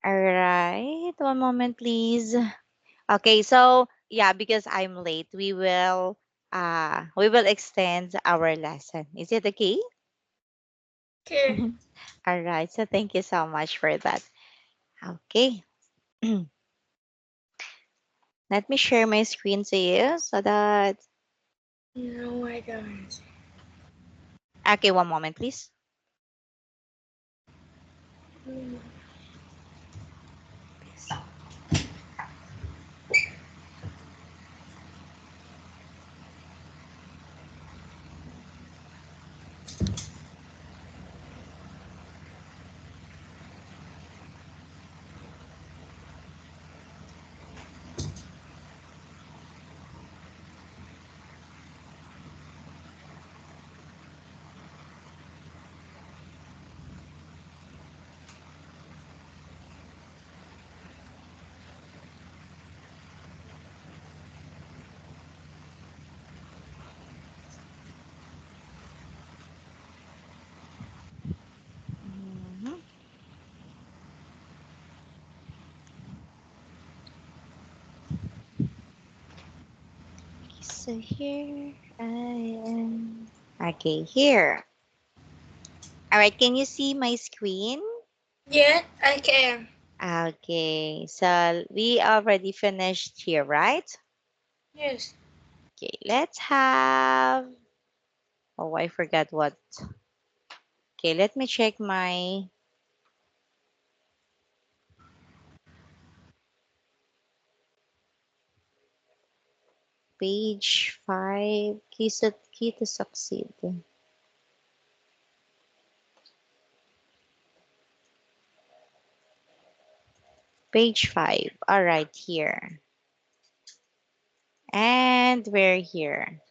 All right. One moment, please. Okay, so yeah, because I'm late, we will extend our lesson. Is it okay? Okay. Mhm. All right. So thank you so much for that. Okay. Let me share my screen to you so that No, I don't. okay, one moment, please. Mm. Mhm. So here I am. Okay, here. All right, can you see my screen? Yeah, I can. Okay, so we already finished here, right? Yes. Okay, let's have. Oh, I forgot what. Okay, let me check my page 5. Key to succeed. Page 5. All right, here. And we're here.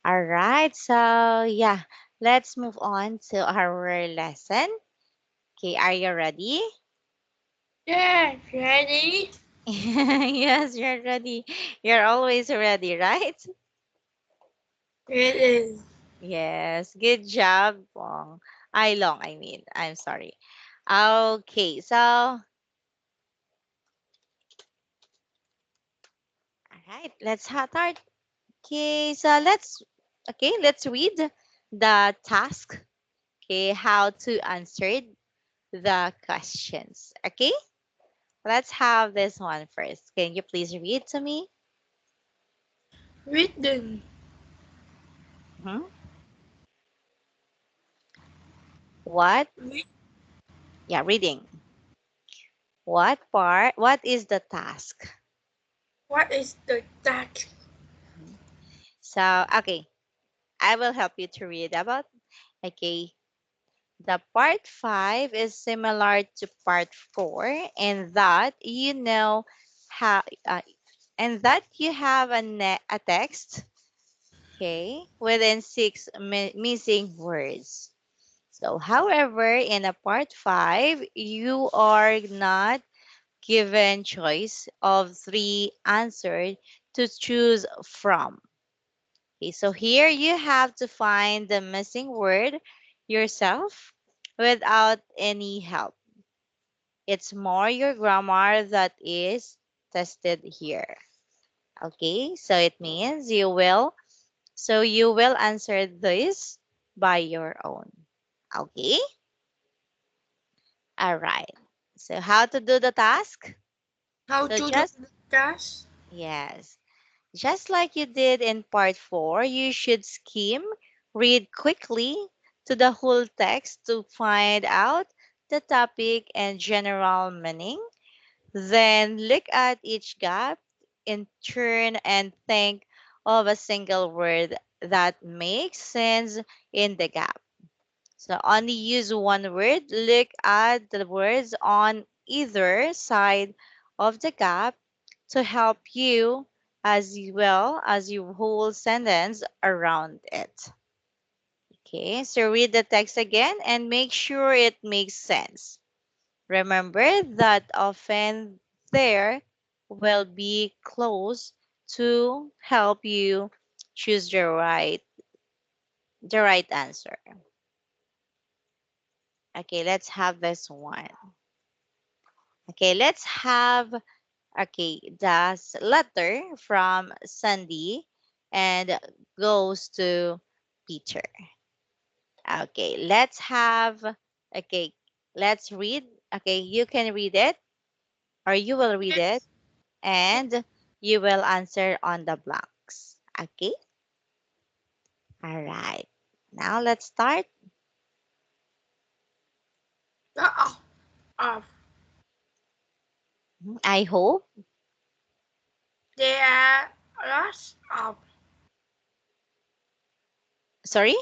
All right, so yeah, let's move on to our lesson. Okay, are you ready? Yeah, ready? Yes, you're ready. You're always ready, right? It is. Yes, good job, Bong. I mean. I'm sorry. Okay, so, all right, let's start. Okay, so let's read the task. Okay, how to answer the questions. Okay, let's have this one first. Can you please read to me? Read them. Mhm. What? Read. Yeah, reading. What is the task? What is the task? Mhm. So, okay, I will help you to read about. Okay, the part 5 is similar to part 4 in that how and that you have a text, okay, within six missing words. So, however, in a part 5, you are not given choice of three answers to choose from. Okay, so here you have to find the missing word yourself without any help. It's more your grammar that is tested here. Okay, so it means you will answer this by your own. Okay, all right. So how to do the task? How So to do just the task? yes, just like you did in part 4, you should skim, read quickly to the whole text to find out the topic and general meaning. Then look at each gap in turn and think of a single word that makes sense in the gap. So only use one word. Look at the words on either side of the gap to help you as well as your whole sentence around it. Okay, so read the text again and make sure it makes sense. Remember that often there will be clues to help you choose the right answer. Okay, let's have this one. Okay, let's have okay the letter from Sandy and goes to Peter. Okay, let's have okay, let's read. Okay, you can read it or you will read it Yes. and you will answer on the blanks. Okay? All right. Now let's start. Lot of. I hope. There are lots of. Sorry?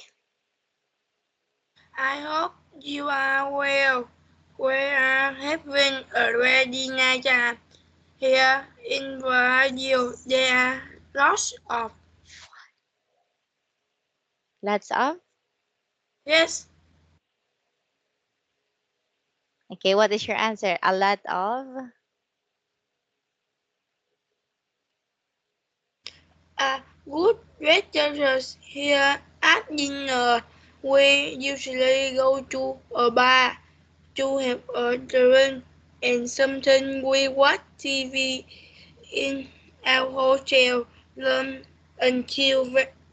I hope you are well. We are having a very nice time here in Brazil. There are lots of. Lots of. Yes. Okay, what is your answer? A lot of. A good restaurant here at dinner. We usually go to a bar to have a drink and sometimes we watch TV in our hotel room until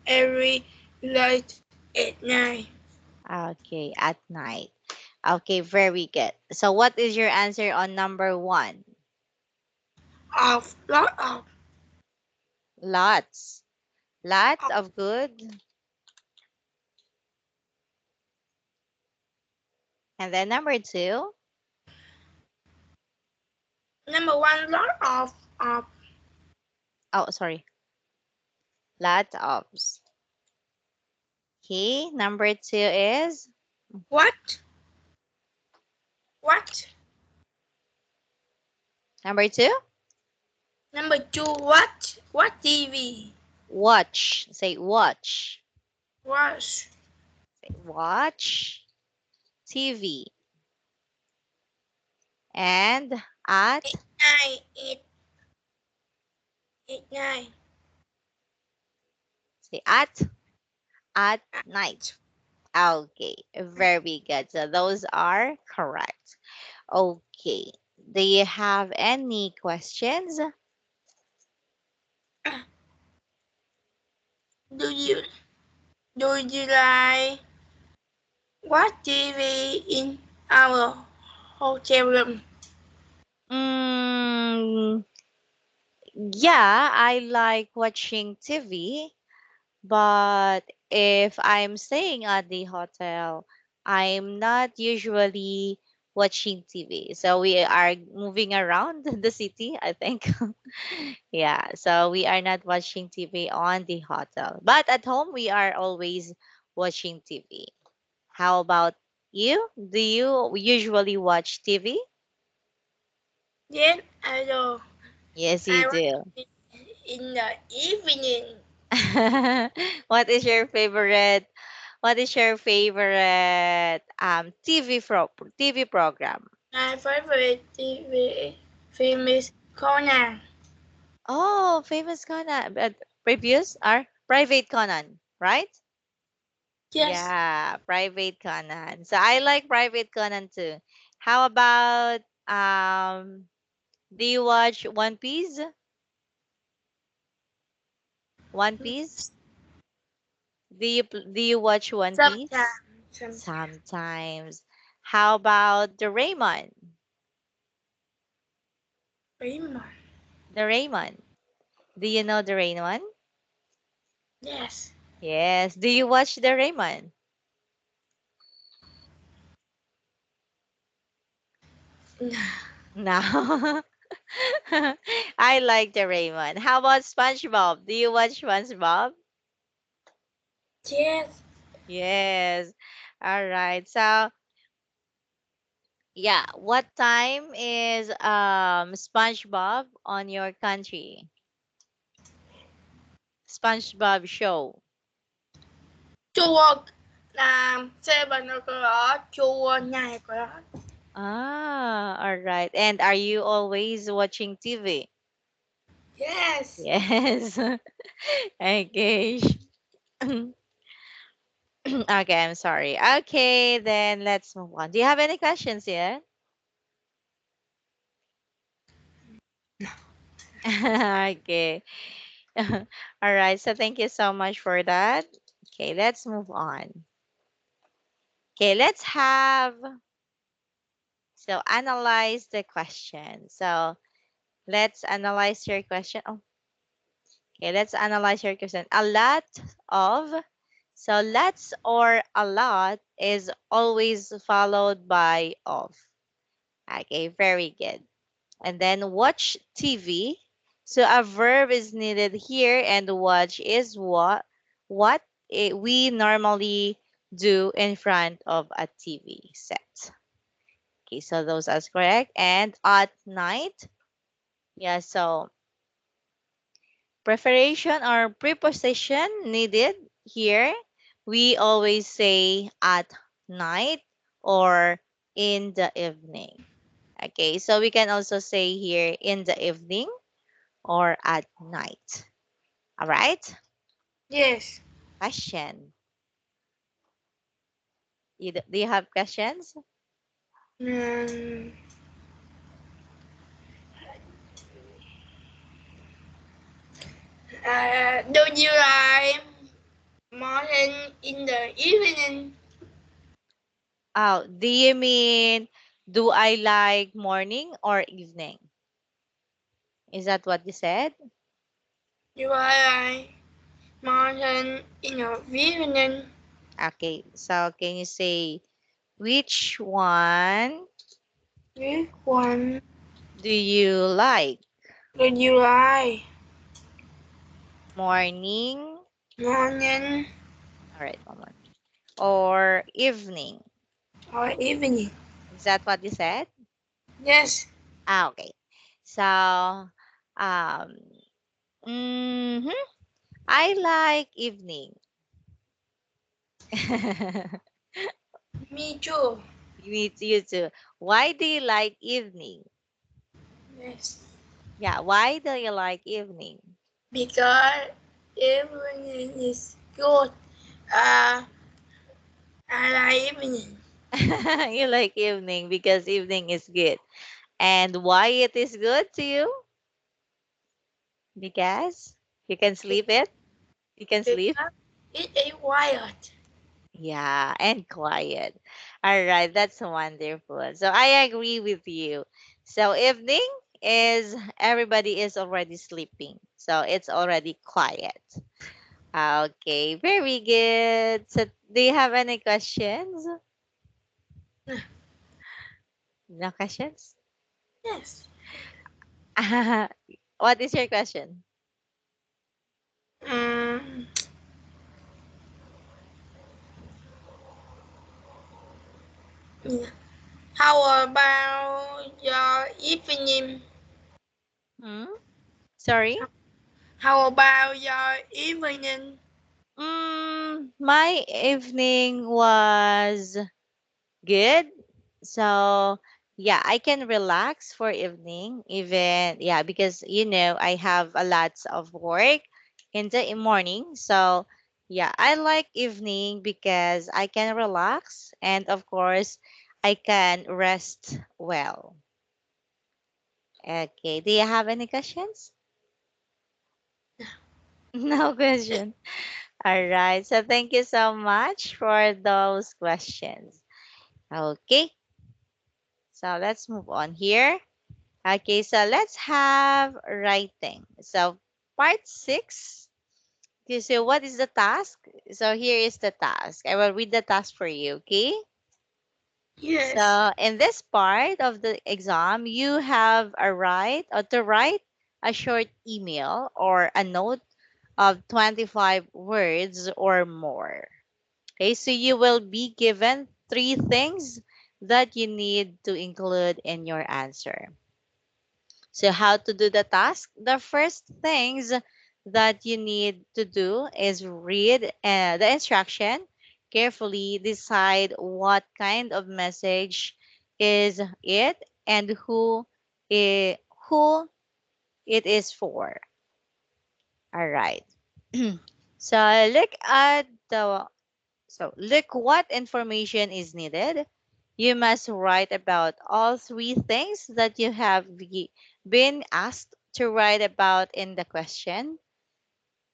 very late at night. Okay, at night. Okay, very good. So what is your answer on number one? Of lot of Lots. Lots of of good. And then number two. number one lot of Oh, sorry. Lots of. Okay, number two is what what number two. number two what TV Watch. Say watch. watch Say watch TV. And at night at night say at night. Okay, very good. So those are correct. Okay. Do you have any questions? do you do you like what TV in our hotel room? Mm, yeah, I like watching TV, but if I'm staying at the hotel, I'm not usually watching TV. So we are moving around the city, I think. Yeah, so we are not watching TV on the hotel. But at home, we are always watching TV. How about you? Do you usually watch TV? Yes, I do. Yes, you I watch do. it in the evening. What is your favorite? What is your favorite TV program? My favorite TV film is Conan. Oh, famous Conan. Previous are Private Conan, right? Yes, Yeah, Private Conan. So I like Private Conan too. How about do you watch One Piece? One Piece? Do you watch One sometimes, Piece? sometimes. Sometimes. How about the Raymond? Raymond. The Raymond. Do you know the Raymond? Yes. Yes. Do you watch the Raymond? No. I like the Raymond. How about SpongeBob? Do you watch SpongeBob? Yes. Yes. All right. So, yeah, what time is SpongeBob on your country? SpongeBob show. Chua làm 7 o'clock, chua 9 o'clock. Ah, all right. And are you always watching TV? Yes. Yes. Okay. Okay, I'm sorry. Okay, then let's move on. Do you have any questions yet? Okay. All right. So thank you so much for that. Okay, let's move on. Okay, let's have so analyze the question. So let's analyze your question. Oh, okay, let's analyze your question. A lot of so lots or a lot is always followed by of. Okay, very good. And then watch TV. So a verb is needed here, and watch is we normally do in front of a TV set. Okay, so those are correct. And at night, yeah, so preparation or preposition needed here. We always say at night or in the evening. Okay, so we can also say here in the evening or at night. All right? Yes. Question. Do you have questions? Um, do you like morning in the evening? Oh, do you mean do I like morning or evening? Is that what you said? Do I like morning in the evening? Okay, so can you say which one Which one do you like? do you like? Morning, Morning all right, one more, or evening? or evening? Is that what you said? Yes. Ah, okay. So, mhm, I like evening. Me too. You too. Why do you like evening? Yes. Yeah, why do you like evening? Because evening is good. Uh, I like evening. You like evening because evening is good. And why it is good to you? Because you can sleep it. You can sleep. Because it is quiet. Yeah, and quiet. All right, that's wonderful. So I agree with you. So evening is everybody is already sleeping. So it's already quiet. Okay, very good. So do you have any questions? No questions? Yes. What is your question? Um, yeah. How about your evening? Hmm? Sorry? How about your evening? My evening was good. So, yeah, I can relax for evening even because I have a lots of work in the morning. So, yeah, I like evening because I can relax and of course I can rest well. Okay, do you have any questions? No question. All right. So thank you so much for those questions. Okay. So let's move on here. Okay. So let's have writing. So part six. Okay. So what is the task? So here is the task. I will read the task for you. Okay. Yes. So in this part of the exam, you have to write a short email or a note of 25 words or more. Okay, so you will be given three things that you need to include in your answer. So, how to do the task? The first things that you need to do is read the instruction carefully, decide what kind of message is it and who it is for. All right. So look what information is needed. You must write about all three things that you have been asked to write about in the question.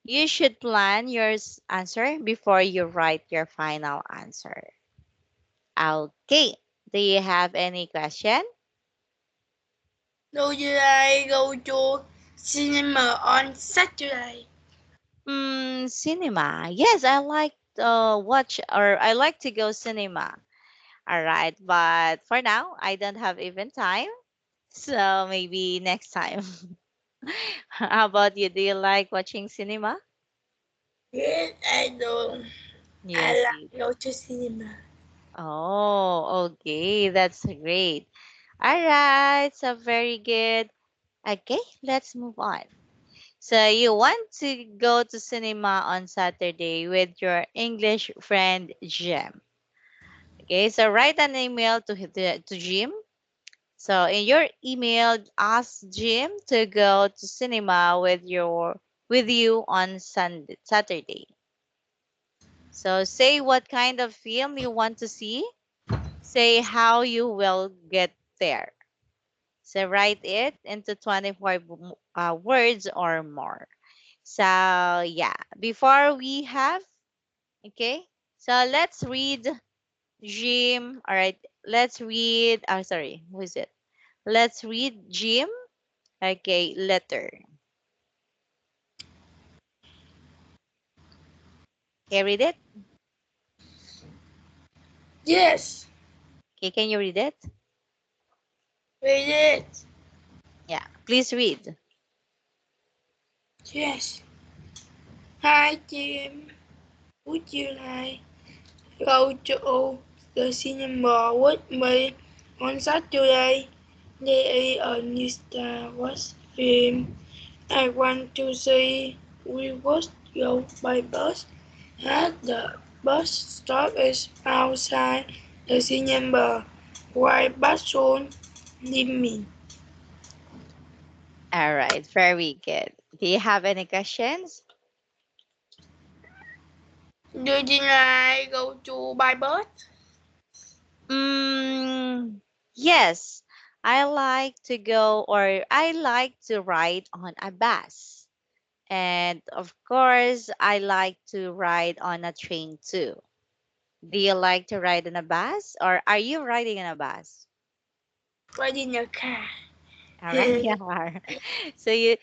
You should plan your answer before you write your final answer. Okay. Do you have any question? Do you like go to cinema on Saturday? Cinema. Yes, I like watch or I like to go cinema. All right, but for now, I don't have even time. So maybe next time. How about you? Do you like watching cinema? Yes, I do. I Yes, you like do. go to cinema. Oh, okay. That's great. All right. So very good. Okay, let's move on. So you want to go to cinema on Saturday with your English friend Jim. Okay, so write an email to Jim. So in your email, ask Jim to go to cinema with you on Saturday. So say what kind of film you want to see. Say how you will get there. So write it into 24 words or more. So yeah, before we have, okay, so let's read Jim. All right, let's read. Oh, sorry, who is it? Let's read Jim. Okay, letter. Okay, read it. Yes, Okay, can you read it? read it. Yeah, please read. Yes. Hi, Jim. Would you like go to the cinema with me on Saturday? There is a new Star Wars film I want to see. We must go by bus. At the bus stop is outside the cinema. Why bus soon leave me? All right, very good. Do you have any questions? Do you like go to by bus? Mm, yes, I like to go or I like to ride on a bus. And of course, I like to ride on a train too. Do you like to ride on a bus or are you riding on a bus? Ride in your car. All right, you are. So you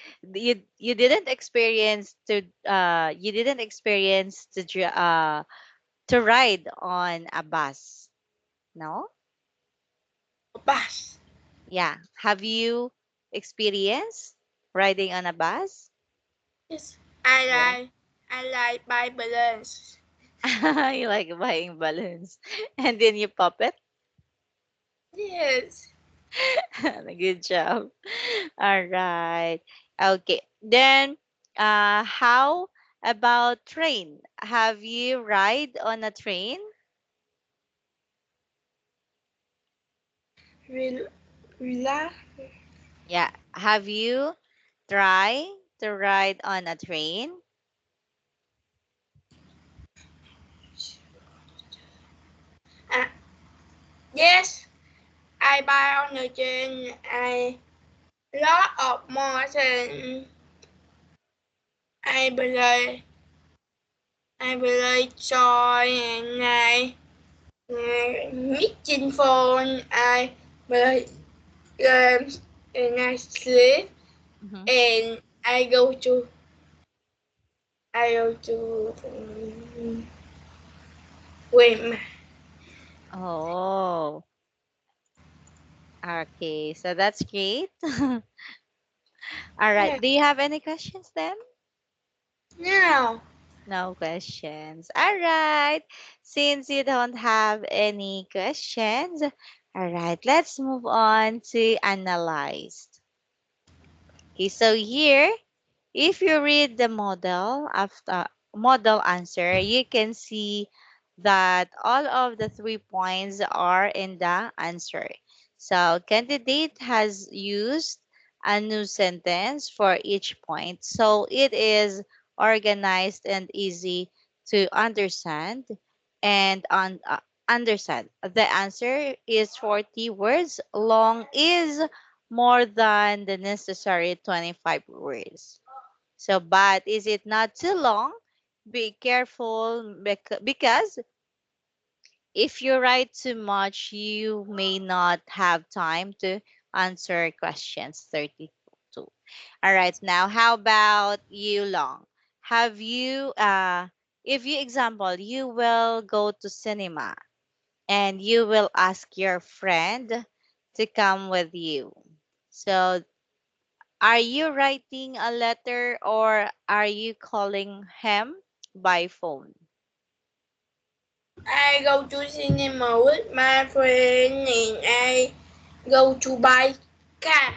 didn't experience to ride on a bus, no? Bus. Yeah. Have you experienced riding on a bus? Yes. Yeah. I like buy balloons. You like buying balloons and then you pop it. Yes. Good job. All right. Okay. Then, how about train? Have you ride on a train? Rel- Relax. Yeah. Have you try to ride on a train? Uh, yes. I buy on the train. I lot of more than I believe. I believe joy and meeting phone. I believe games and I sleep Mhm. and I go to swim. Oh, okay. So that's great. All right. Yeah. Do you have any questions then? Now, No questions. All right. Since you don't have any questions, all right, let's move on to analyze. Okay, so here, if you read the model answer, you can see that all of the 3 points are in the answer. So candidate has used a new sentence for each point. So it is organized and easy to understand understand. The answer is 40 words long is more than the necessary 25 words. So, but is it not too long? Be careful because if you write too much, you may not have time to answer questions 32. All right, now how about you, Long? Have you, if you example, you will go to cinema and you will ask your friend to come with you. So, are you writing a letter or are you calling him by phone? I go to cinema with my friend and I go to buy car.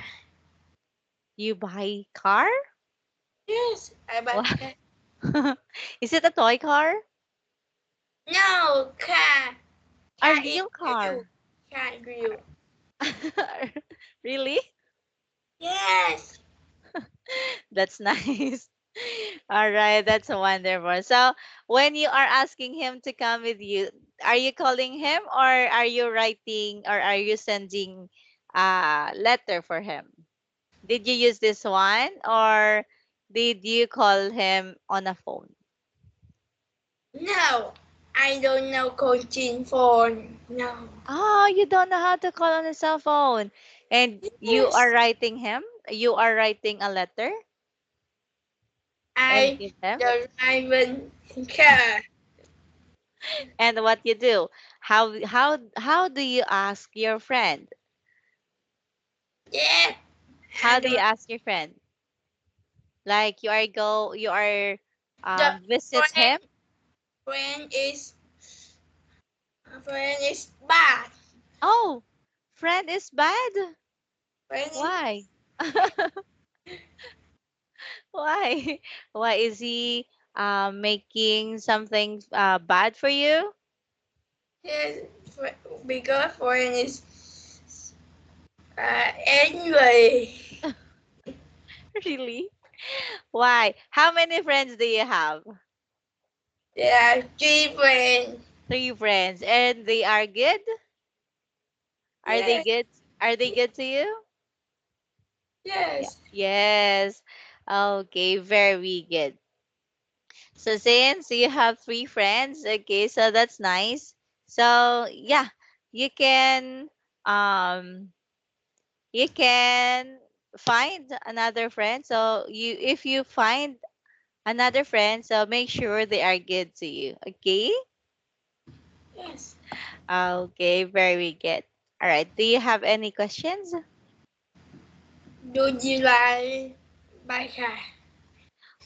You buy car? Yes, I buy What? car. Is it a toy car? No, car. A Car is real real. car? Car real. Really? Yes. That's nice. All right, that's wonderful. So, when you are asking him to come with you, are you calling him or are you writing or are you sending a letter for him? Did you use this one or did you call him on a phone? No, I don't know coaching phone. No. Oh, you don't know how to call on a cell phone. And you are Yes. writing him? You are writing a letter and I give him? don't even car. And what you do? How do you ask your friend? Yeah. I How do you don't. ask your friend? Like you are The visit him? friend, friend is friend is bad. Oh, friend is bad? Friend is Why? Why? Why is he making something bad for you? yes, because friend is anyway. Really? Why? How many friends do you have? There are three friends. Three friends. And they are good? Are they Yes, good? Are they good to you? Yeah. yes. Yes. Okay, very good. So since you have three friends, okay, so that's nice. So yeah, you can um you can find another friend. So you if you find another friend, so make sure they are good to you. Okay? Yes. Okay, very good. All right. Do you have any questions? Do you like buy car?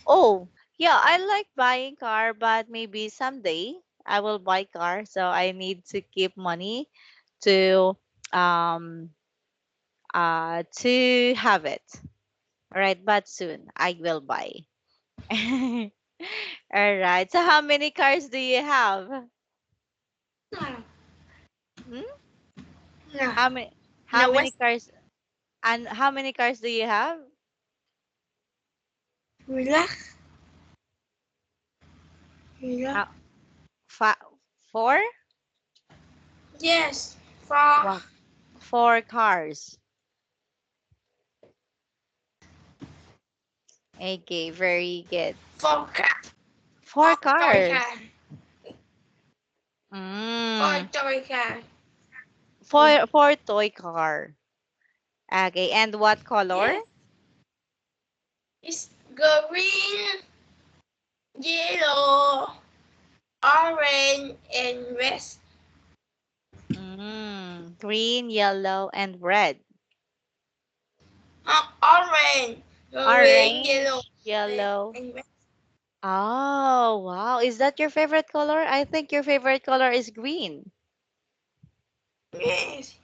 Oh, yeah, I like buying car, but maybe someday I will buy car. So I need to keep money to um to have it. All right, but soon I will buy. All right. So how many cars do you have? No, Hmm? no. How many how No, many what's cars and how many cars do you have? relax? Relax. How, four? Yes, for Wow. Four cars. Okay, very good. for car. Four For toy cars. car. For Mm. toy car. For toy car. Okay, and what color? Yes, it's green, yellow, orange, and red. Green, yellow, and red. Orange, green, yellow, Orange, yellow. and red. Oh, wow. Is that your favorite color? I think your favorite color is green. Yes.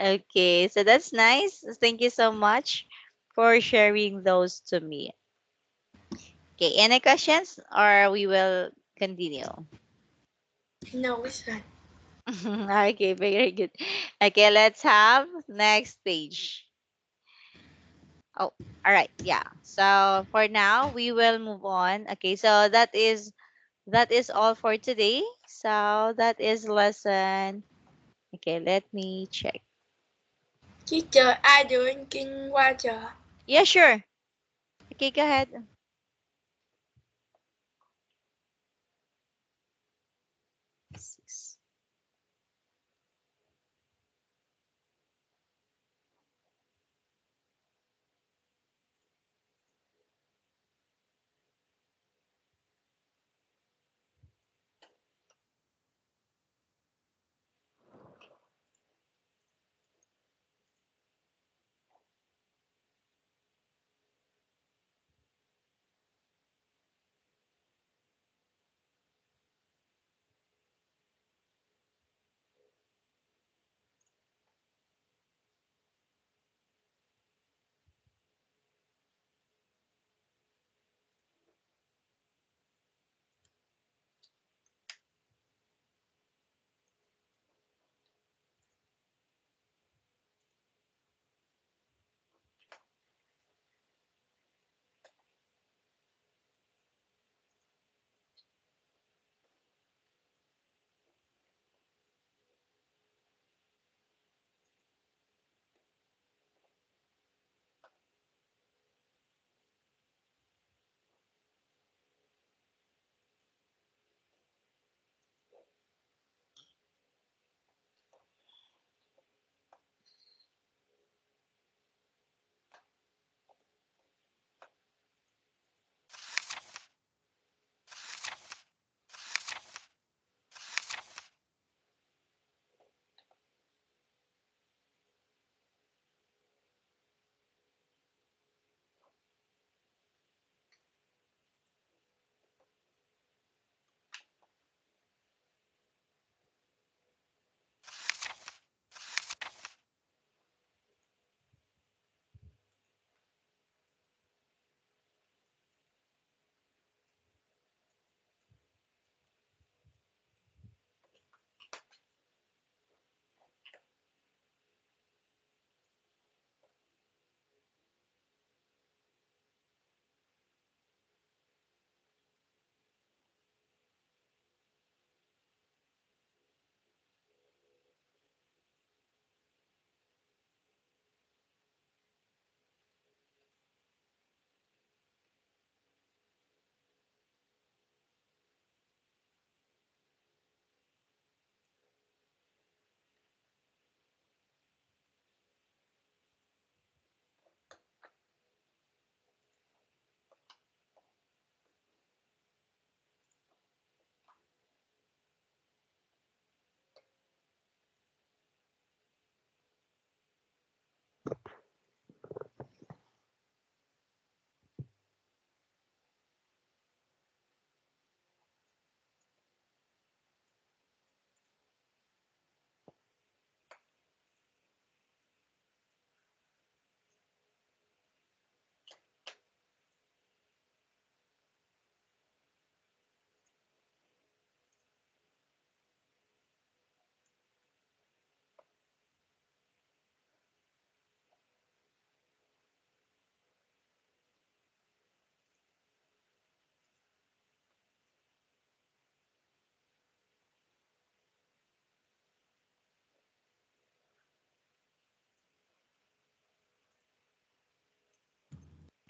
Okay, so that's nice. Thank you so much for sharing those to me. Okay, any questions or we will continue? No, it's not. Okay, very good. Okay, let's have next page. Oh, all right. Yeah. So for now, we will move on. Okay, so that is all for today. So that is lesson. Okay, let me check. Teacher, I drinking water. Yeah, sure. Okay, go ahead. Six.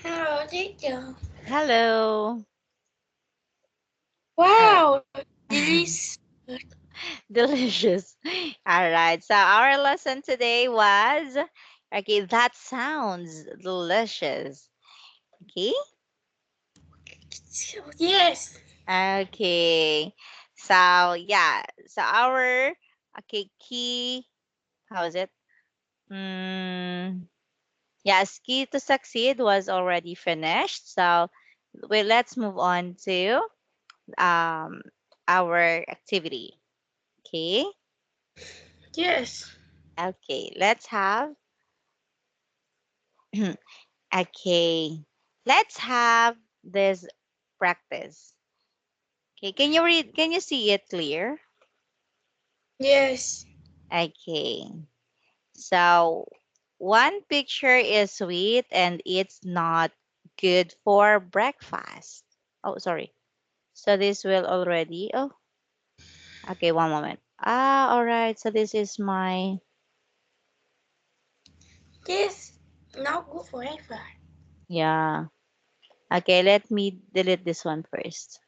Hello, teacher. Hello. All right. Wow, delicious. Delicious. All right. So our lesson today was okay, that sounds delicious. Okay. Yes. Okay. So yeah. So our okay key. How is it? Mm, yes, key to succeed was already finished. So let's move on to um our activity. Okay. Yes. Okay. Let's have. Okay. Let's have this practice. Okay. Can you read? Can you see it clear? Yes. Okay. So one picture is sweet and it's not good for breakfast. Oh, sorry. So this will already. Oh, okay. One moment. Ah, all right. So this is my. This not good forever. Yeah. Okay, let me delete this one first.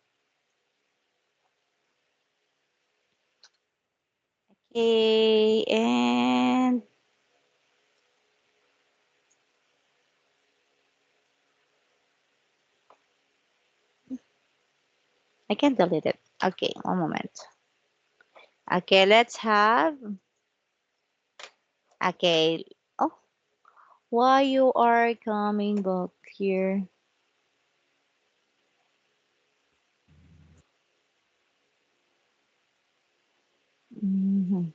Okay, and I can delete it. Okay, one moment. Okay, let's have. Okay. Oh, why you are coming back here? Mhm.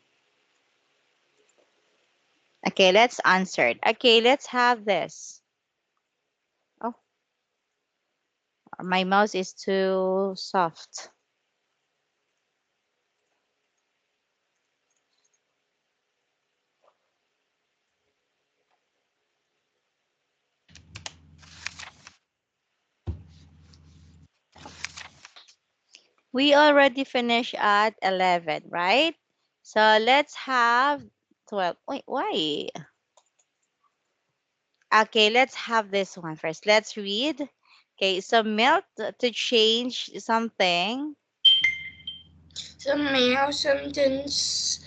Okay, let's answer it. Okay, let's have this. Oh, my mouse is too soft. We already finished at 11, right? So let's have 12. Wait, why? Okay, let's have this one first. Let's read. Okay, so milk to change something. Some mail sometimes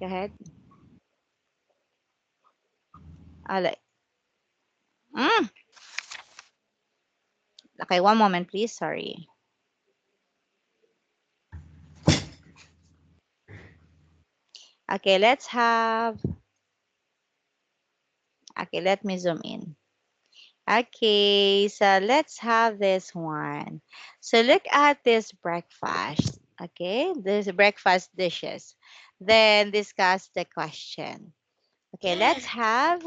Go ahead. Like, mm. Okay, one moment, please. Sorry. Okay, let's have. Okay, let me zoom in. Okay, so let's have this one. So look at this breakfast. Okay, this breakfast dishes. Then discuss the question. Okay, yeah. let's have.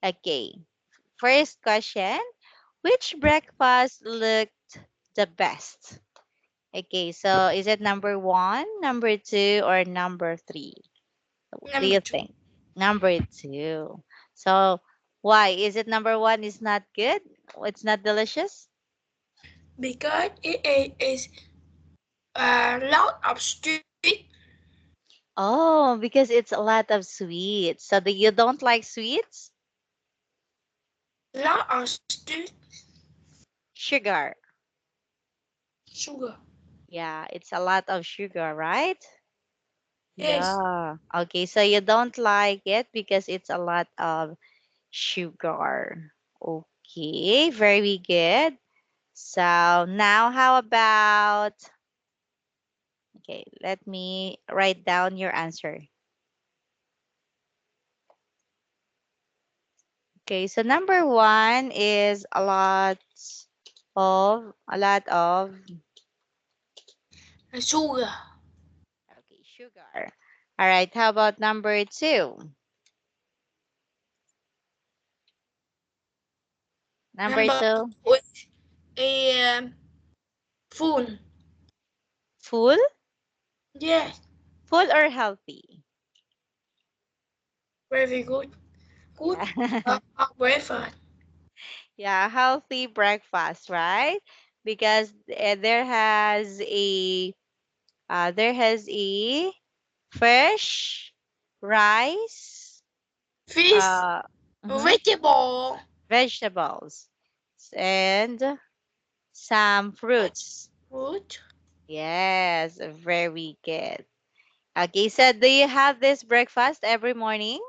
Okay, first question. Which breakfast looked the best? Okay, so is it number one, number two, or number three? What do Number you two. think? Number two. So why? Is it number one is not good? It's not delicious? Because it is a lot of street, Oh, because it's a lot of sweets. So you don't like sweets? lot of street Sugar. sugar. Yeah, it's a lot of sugar, right? Yes. Yeah. Okay, so you don't like it because it's a lot of sugar. Okay, very good. So now how about, okay, let me write down your answer. Okay, so number one is a lot of Sugar. okay, sugar. All right, how about number two? Number Number two, with a phone. full? Yes. Full or healthy? Very good. Good Yeah. breakfast. Yeah, healthy breakfast, right? Because there has a fresh rice, Fish. uh, mhm, Vegetable. vegetables, and some fruits. Fruit. Yes, very good. Okay, so do you have this breakfast every morning?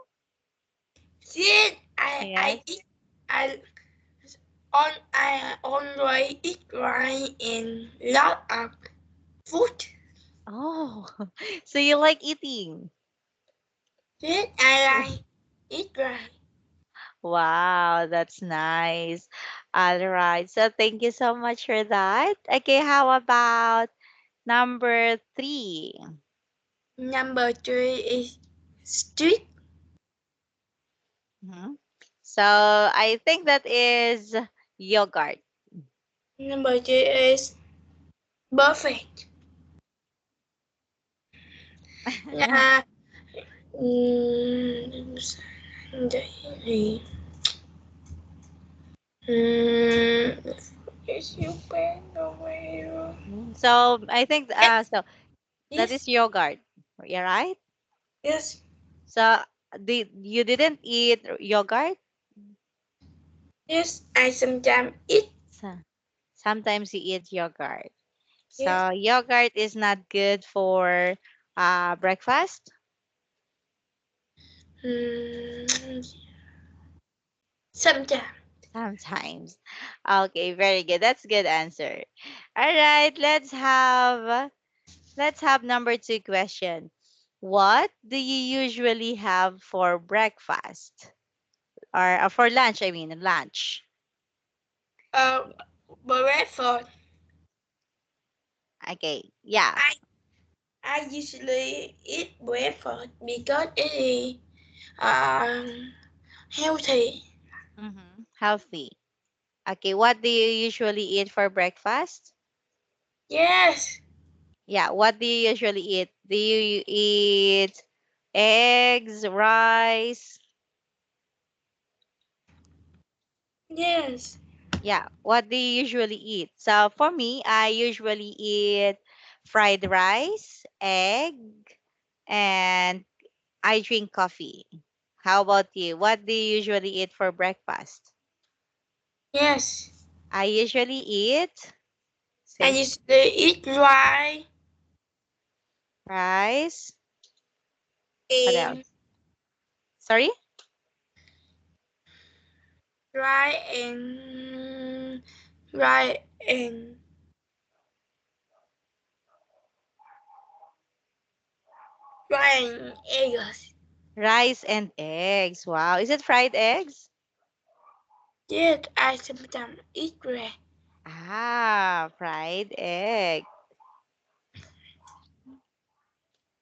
Then Yes. I eat I I always eat rice and lot of food. Oh, so you like eating? Then I like eat rice. Wow, that's nice. All right, so thank you so much for that. Okay, how about number three? Number three is street. Mhm. So I think that is yogurt. Number three is perfect. Là vậy is you been away. Mhm. So I think Yes, so that is yes, yogurt. Yeah, right? yes. So you didn't eat yogurt? Yes, I sometimes eat. So, sometimes you eat yogurt. Yes. So yogurt is not good for breakfast Mm, sometimes. sometimes. Okay, very good. That's good answer. All right, let's have number two question. What do you usually have for breakfast or for lunch? I mean lunch. Uh, breakfast. Okay, yeah. I I usually eat breakfast because it is healthy. Healthy. Okay, what do you usually eat for breakfast? Yes, Yeah, what do you usually eat? Do you eat eggs, rice? yes, Yeah, what do you usually eat? So for me, I usually eat fried rice, egg, and I drink coffee. How about you? What do you usually eat for breakfast? yes. I usually eat, I say, usually eat rice. What and else? Sorry? rice and rice and rice and eggs. Rice and eggs. Wow. Is it fried eggs? Yes, I sometimes eat bread. Fried egg.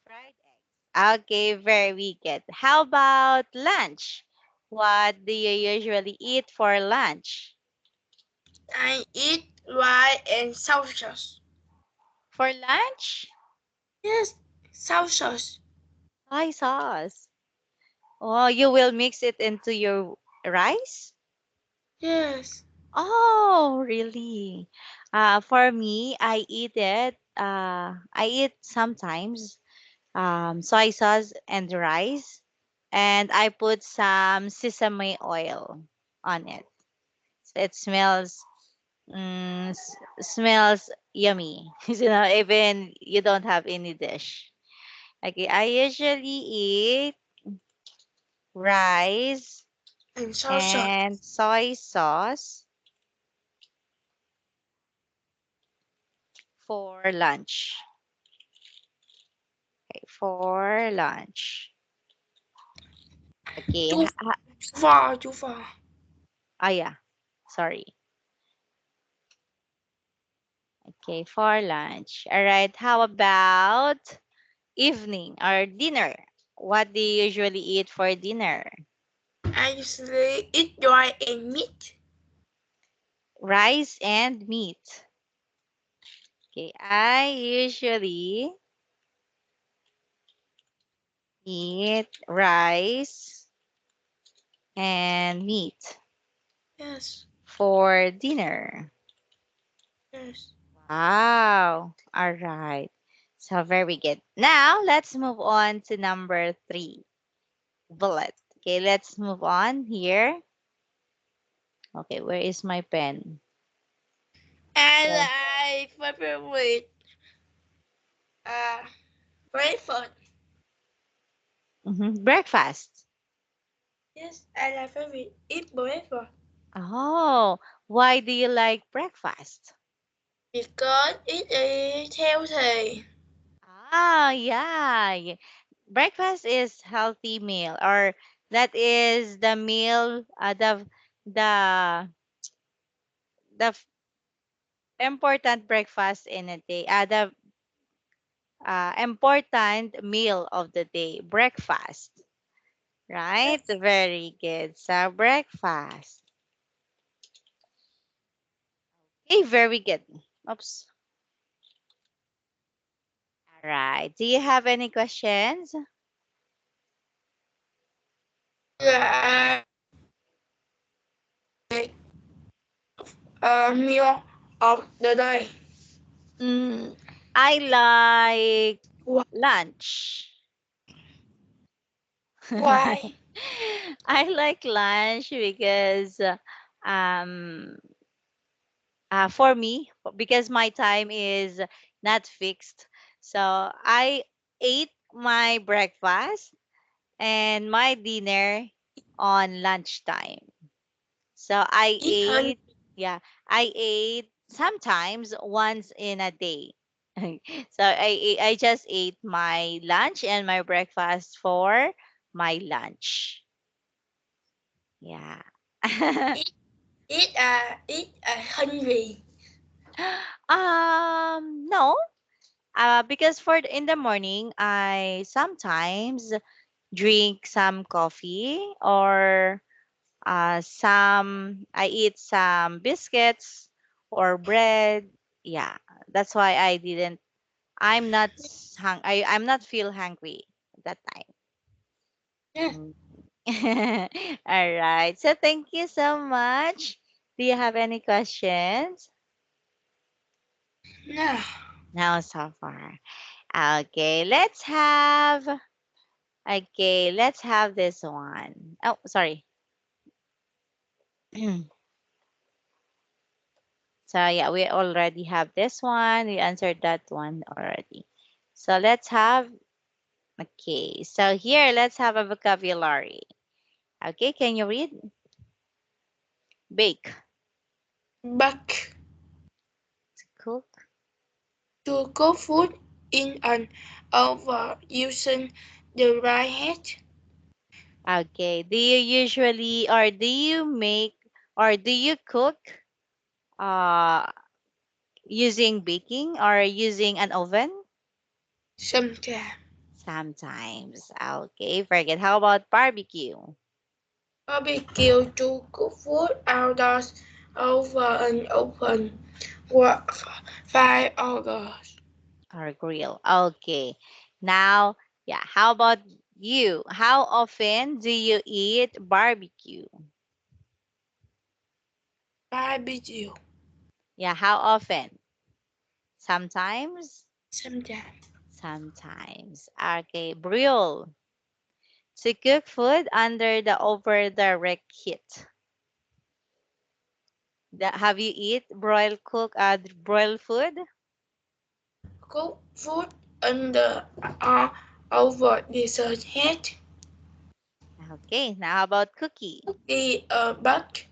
Fried eggs. Okay, very good. How about lunch? What do you usually eat for lunch? I eat rice and sausages. For lunch? Yes, sausages. Soy sauce. Oh, you will mix it into your rice? Yes, Oh, really? For me, I eat it. I eat sometimes soy sauce and rice, and I put some sesame oil on it. So it smells yummy. Even you don't have any dish. Okay, I usually eat rice and sausages. and soy sauce for lunch. Okay, for lunch. Okay. Too, too far, too far. Yeah. Sorry. Okay, for lunch. All right. How about evening or dinner? What do you usually eat for dinner? I usually eat rice and meat. Rice and meat. Okay, I usually eat rice and meat Yes, for dinner. yes. Wow. All right. So very good. Now let's move on to number three. Bullet. Okay, let's move on here. Okay, where is my pen? Yeah. I like favorite uh breakfast. Breakfast. Yes, I like favorite eat breakfast Oh, why do you like breakfast? because it is healthy. Yeah. Breakfast is healthy meal, or that is the meal, the the f- important breakfast in a day. The important meal of the day, breakfast. Right? Yes. Very good. So breakfast. Okay, very good. Oops. All right. Do you have any questions? Yeah, I meal of the day. Mm, I like Wow. lunch. Why? I like lunch because um for me, because my time is not fixed. So I ate my breakfast and my dinner on lunchtime. So I Eat honey. ate, yeah, I ate sometimes once in a day. So I just ate my lunch and my breakfast for my lunch. Yeah. Eat, eat hungry. No, because in the morning I sometimes drink some coffee or I eat some biscuits or bread. Yeah, that's why I'm not feel hungry that time. Yeah. Mm. All right. So thank you so much. Do you have any questions? No. No, so far. Okay, let's have this one. Oh, sorry. So yeah, we already have this one. We answered that one already. So let's have okay. So here let's have a vocabulary. Okay, can you read? Bake, Back cook. to cook food in an oven using the right heat. Okay. Do you usually or do you make or do you cook uh using baking or using an oven? Sometimes. Sometimes. Okay, forget. How about barbecue Barbecue to cook food outdoors over an open wa- fire or gas. or grill? Okay. Now, yeah, how about you? How often do you eat barbecue? Barbecue. Yeah, how often? Sometimes? Sometimes. Sometimes. Okay, grill. To cook food under the over direct heat. Have you eat broiled food? Cook food under uh, over desert heat. Okay, now how about cookie? The but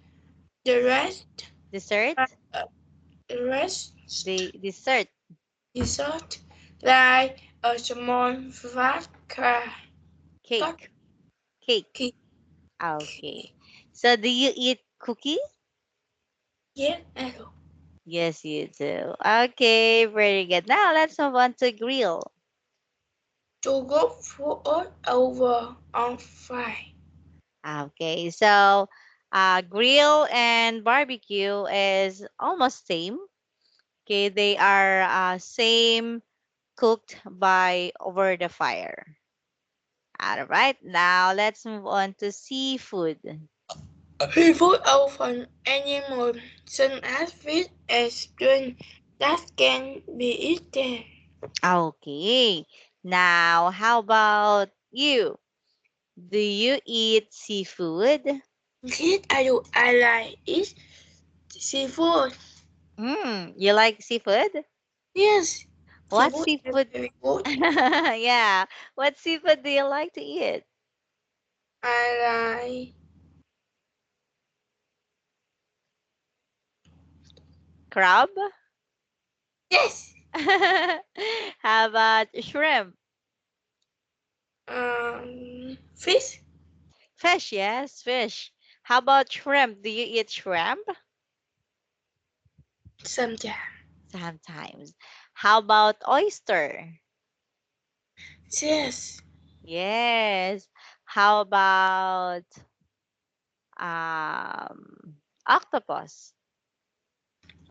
the rest Dessert? uh, the rest The dessert dessert like a small fat cake. Cake. cookie. Okay. So do you eat cookie? Yeah, hello. Yes, you do. Okay, very good. Now let's move on to grill. To go food over on fire. Okay, so grill and barbecue is almost same. Okay, they are same cooked by over the fire. All right, now let's move on to seafood. Food over animal such as fish and shrimp that can be eaten. Okay, now how about you? Do you eat seafood? Yes, I do. I like eat seafood. You like seafood? Yes, What seafood is seafood? very good. Yeah, what seafood do you like to eat? I like Crab? yes. How about shrimp? Fish Fish, yes, fish. How about shrimp? Do you eat shrimp? sometimes. Sometimes. How about oyster? Yes, Yes. How about octopus?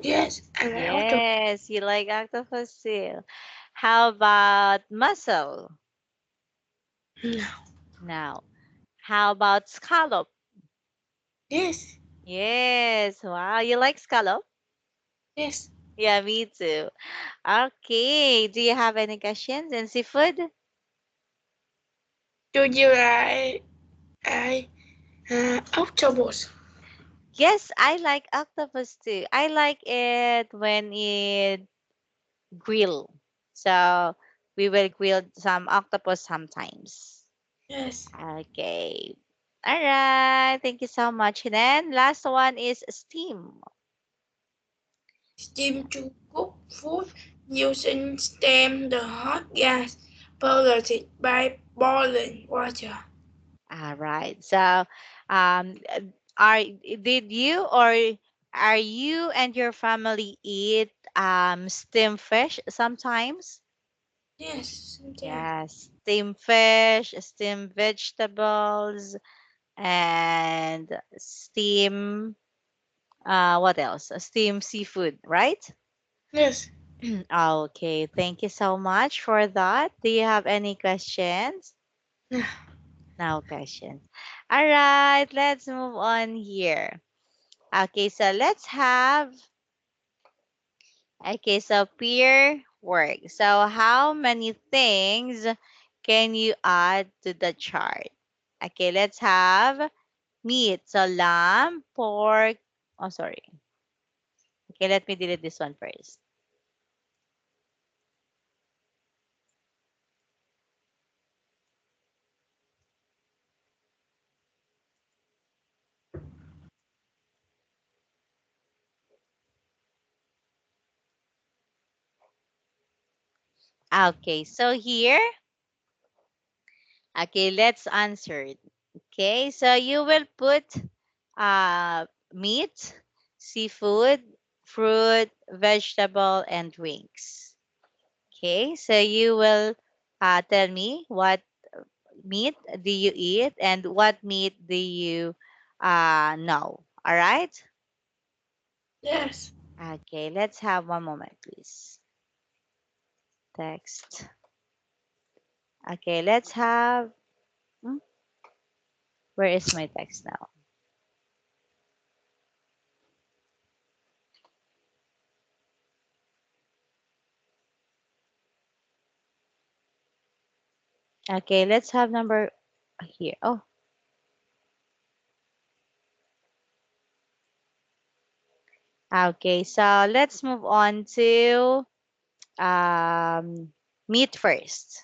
yes, I like auto. Yes, you like octopus too. How about mussel? No. Now, how about scallop? Yes, Yes. Wow, you like scallop? yes. Yeah, me too. Okay. Do you have any questions in seafood? Do you like octopus? Yes, I like octopus too. I like it when it grill. So we will grill some octopus sometimes. Yes. Okay. All right. Thank you so much. And then last one is steam. Steam to cook food using steam the hot gas produced by boiling water. All right. So, are did you or are you and your family eat steamed fish sometimes? Yes, sometimes. Yes, steamed fish, steamed vegetables, and steam what else? Steamed seafood, right? Yes. Okay, thank you so much for that. Do you have any questions? No questions. All right, let's move on here. Okay, so let's have, okay, so peer work. So how many things can you add to the chart? Okay, let's have meat. So lamb, pork. Oh, sorry. Okay, let me delete this one first. Okay, so here, okay, let's answer it. Okay, so you will put meat, seafood, fruit, vegetable, and drinks. Okay, so you will tell me what meat do you eat and what meat do you know. All right? Yes. Okay, let's have one moment, please. Text. Okay, let's have. hmm, Where is my text now? Okay, let's have number here. Oh, okay. So let's move on to um, meat first.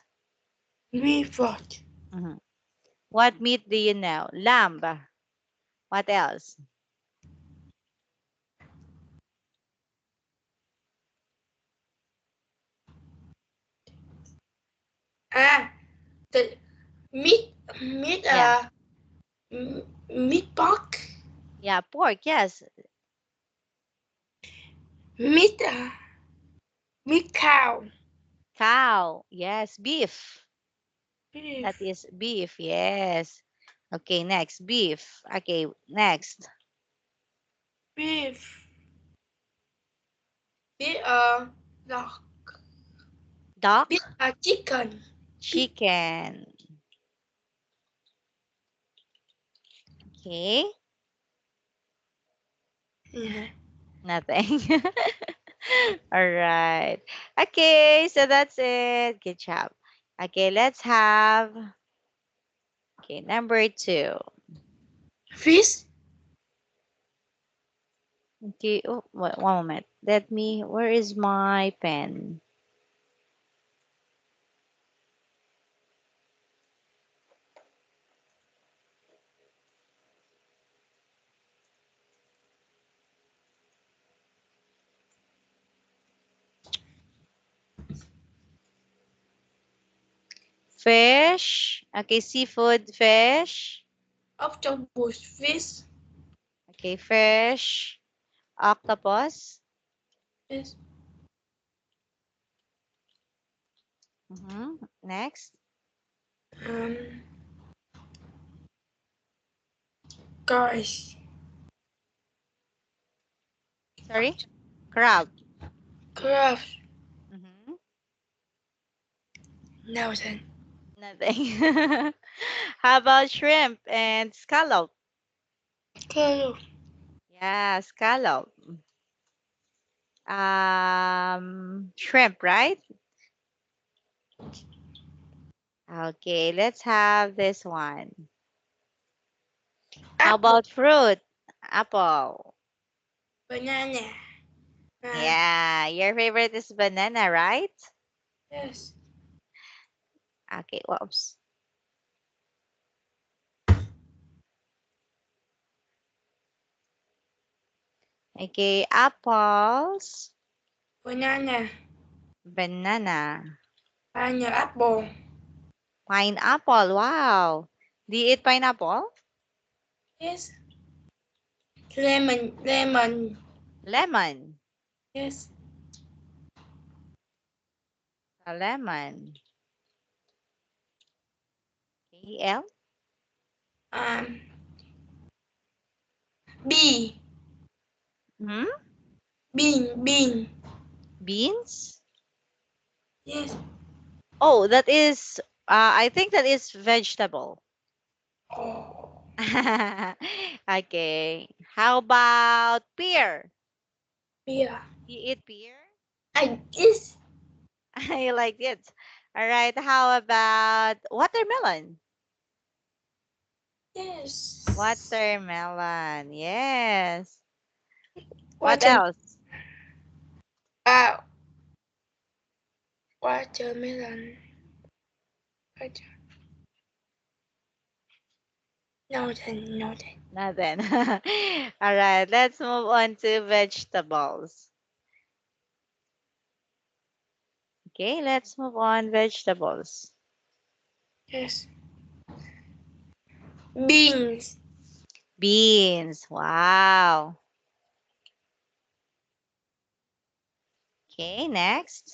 Me what? Mhm. What meat do you know? Lamb. What else? Ah, the meat Yeah, meat pork. yeah, pork. Yes, Meat meat cow. cow. Yes, beef. That Beef. is beef. Yes. Okay, next beef. Okay, next Beef. Beef dog. Beef duck, chicken. Beef. chicken. Okay, Yeah. nothing. All right. Okay, so that's it. Good job. Okay, let's have. Okay, number two. Fish. Okay, oh, one moment. Let me. Where is my pen? Fish. Okay, seafood, fish. Octopus. Fish. Okay, fish. Octopus. Yes. Next. Um. Guys. Sorry. Crab. Crab. Mm-hmm. Nothing. Nothing. How about shrimp and scallop? Crab. Yeah, scallop. Shrimp, right? Okay, let's have this one. How Apple. about fruit? Apple. Banana. Yeah, your favorite is banana, right? Yes. Okay, whoops. Okay, apples, Banana. banana, Pineapple. pineapple. Wow. Do you eat pineapple? Yes. Lemon. Lemon. Lemon. Yes. A lemon. Okay, L. Um. Bee. Hmm? Bean. Bean. Beans? Yes. Oh, that is, I think that is vegetable. Oh. Okay. How about pear? Yeah. You eat pear? I yes. I like it. All right. How about watermelon? Yes. Watermelon. Yes. What Water. else? Uh. Watermelon. Water. Nothing. Nothing. Nothing. All right. Let's move on to vegetables. Okay. Let's move on vegetables. Yes. Beans. Beans. Wow. Okay. Next.